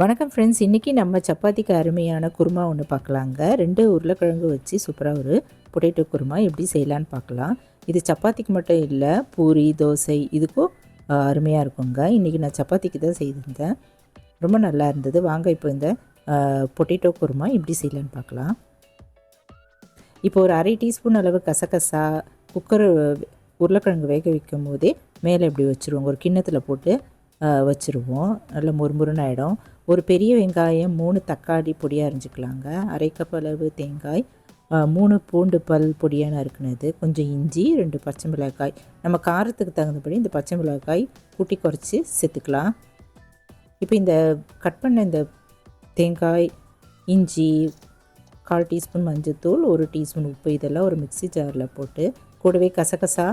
வணக்கம் ஃப்ரெண்ட்ஸ், இன்றைக்கி நம்ம சப்பாத்திக்கு அருமையான குருமா ஒன்று பார்க்கலாங்க. 2 உருளைக்கிழங்கு வச்சு சூப்பராக ஒரு பொட்டேட்டோ குருமா எப்படி செய்யலான்னு பார்க்கலாம். இது சப்பாத்திக்கு மட்டும் இல்லை, பூரி, தோசை இதுக்கும் அருமையாக இருக்குங்க. இன்றைக்கி நான் சப்பாத்திக்கு தான் செய்திருந்தேன், ரொம்ப நல்லா இருந்தது. வாங்க இப்போ இந்த பொட்டேட்டோ குருமா எப்படி செய்யலான்னு பார்க்கலாம். இப்போ ஒரு 1/2 டீஸ்பூன் அளவு கசகசா குக்கர் உருளைக்கிழங்கு வேக வைக்கும் போதே மேலே இப்படி வச்சுருவோங்க. ஒரு கிண்ணத்தில் போட்டு வச்சுருவோம். நல்ல முறுமுறுன்னு ஆகிடும். ஒரு பெரிய வெங்காயம், 3 தக்காளி பொடியாக அரிஞ்சிக்கலாங்க, 1/2 கப் அளவு தேங்காய், 3 பூண்டு பல் பொடியாக நறுக்குனது, கொஞ்சம் இஞ்சி, 2 பச்சை மிளகாய். நம்ம காரத்துக்கு தகுந்தபடி இந்த பச்சை மிளகாய் கூட்டி குறைச்சி சேர்த்துக்கலாம். இப்போ இந்த கட் பண்ண இந்த தேங்காய், இஞ்சி, 1/4 டீஸ்பூன் மஞ்சள்தூள், 1 டீஸ்பூன் உப்பு இதெல்லாம் ஒரு மிக்ஸி ஜாரில் போட்டு, கூடவே கசகசா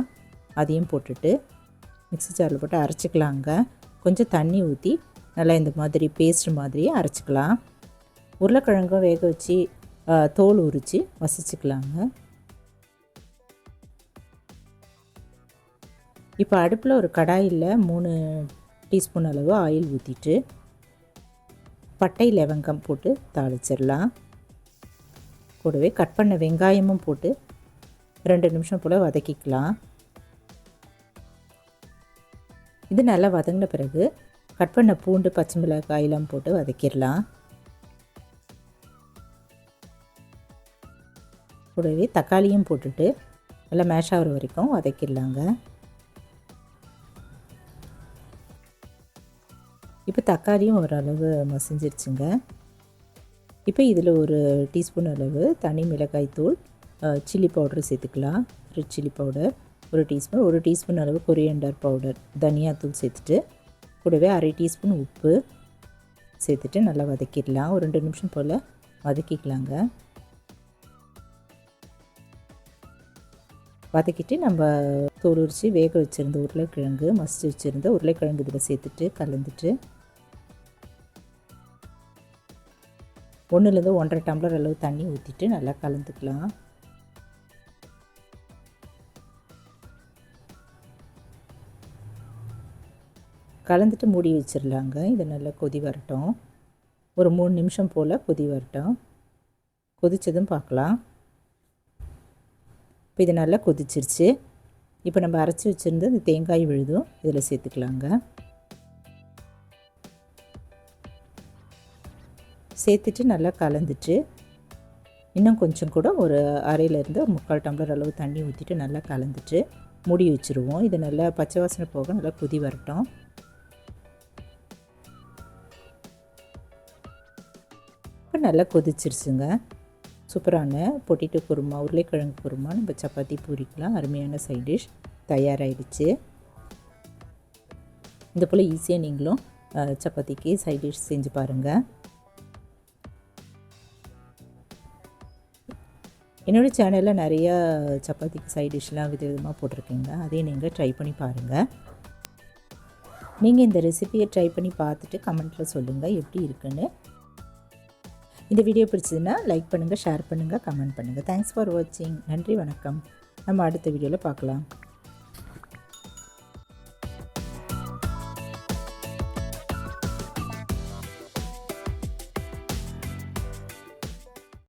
அதையும் போட்டுட்டு மிக்ஸி ஜாரில் போட்டு அரைச்சிக்கலாங்க. கொஞ்சம் தண்ணி ஊற்றி நல்லா இந்த மாதிரி பேஸ்ட் மாதிரி அரைச்சிக்கலாம். உருளைக்கிழங்கும் வேக வச்சு தோல் உரித்து வசிச்சுக்கலாங்க. இப்போ அடுப்பில் ஒரு கடாயில் 3 டீஸ்பூன் அளவு ஆயில் ஊற்றிட்டு பட்டை லவங்கம் போட்டு தாளிச்சிடலாம். கூடவே கட் பண்ண வெங்காயமும் போட்டு 2 நிமிஷம் போல் வதக்கிக்கலாம். இது நல்லா வதங்கின பிறகு கட் பண்ண பூண்டு, பச்சை மிளகாயெல்லாம் போட்டு வதக்கிடலாம். கூடவே தக்காளியும் போட்டுட்டு நல்லா மேஷ் ஆகிற வரைக்கும் வதக்கிடலாங்க. இப்போ தக்காளியும் ஓரளவு மசிஞ்சிருச்சுங்க. இப்போ இதில் 1 டீஸ்பூன் அளவு தனி மிளகாய் தூள், சில்லி பவுடர் சேர்த்துக்கலாம். Red chilli powder 1 teaspoon, 1 teaspoon அளவு கொரியண்டர் பவுடர், தனியாத்தூள் சேர்த்துட்டு கூடவே 1/2 டீஸ்பூன் உப்பு சேர்த்துட்டு நல்லா வதக்கிடலாம். ஒரு 2 நிமிஷம் போல் வதக்கிக்கலாங்க. வதக்கிட்டு நம்ம தோல் உரித்து வேக வச்சுருந்த உருளைக்கிழங்கு, மசிச்சு வச்சுருந்த உருளைக்கிழங்கு இதில் சேர்த்துட்டு கலந்துட்டு 1லேருந்து 1.5 டம்ளர் அளவு தண்ணி ஊற்றிட்டு நல்லா கலந்துக்கலாம். கலந்துட்டு மூடி வச்சிடலாங்க. இதை நல்லா கொதி வரட்டும். ஒரு 3 நிமிஷம் போல் கொதி வரட்டும். கொதித்ததும் பார்க்கலாம். இப்போ இது நல்லா கொதிச்சிருச்சு. இப்போ நம்ம அரைச்சி வச்சுருந்து இந்த தேங்காய் விழுதும் இதில் சேர்த்துக்கலாங்க. சேர்த்துட்டு நல்லா கலந்துட்டு இன்னும் கொஞ்சம் கூட ஒரு 1/2லேருந்து 3/4 டம்ளர் அளவு தண்ணி ஊற்றிட்டு நல்லா கலந்துட்டு மூடி வச்சுருவோம். இது நல்லா பச்சை வாசனை போக நல்லா கொதி வரட்டும். இப்போ நல்லா கொதிச்சிருச்சுங்க. சூப்பரான பொட்டேட்டோ குருமா, உருளைக்கிழங்கு குருமா நம்ம சப்பாத்தி பூரிக்கலாம் அருமையான சைட் டிஷ் தயாராகிடுச்சு. இந்த போல் ஈஸியாக நீங்களும் சப்பாத்திக்கு சைட் டிஷ் செஞ்சு பாருங்கள். என்னோடய சேனலில் நிறையா சப்பாத்திக்கு சைட் டிஷ்லாம் விதவிதமாக போட்டிருக்கீங்க, அதையும் நீங்கள் ட்ரை பண்ணி பாருங்கள். நீங்கள் இந்த ரெசிபியை ட்ரை பண்ணி பார்த்துட்டு கமெண்ட்டில் சொல்லுங்கள் எப்படி இருக்குன்னு. இந்த வீடியோ பிடிச்சதுன்னா லைக் பண்ணுங்கள், ஷேர் பண்ணுங்கள், கமெண்ட் பண்ணுங்கள். தேங்க்ஸ் ஃபார் வாட்சிங். நன்றி, வணக்கம். நம்ம அடுத்த வீடியோவில் பார்க்கலாம்.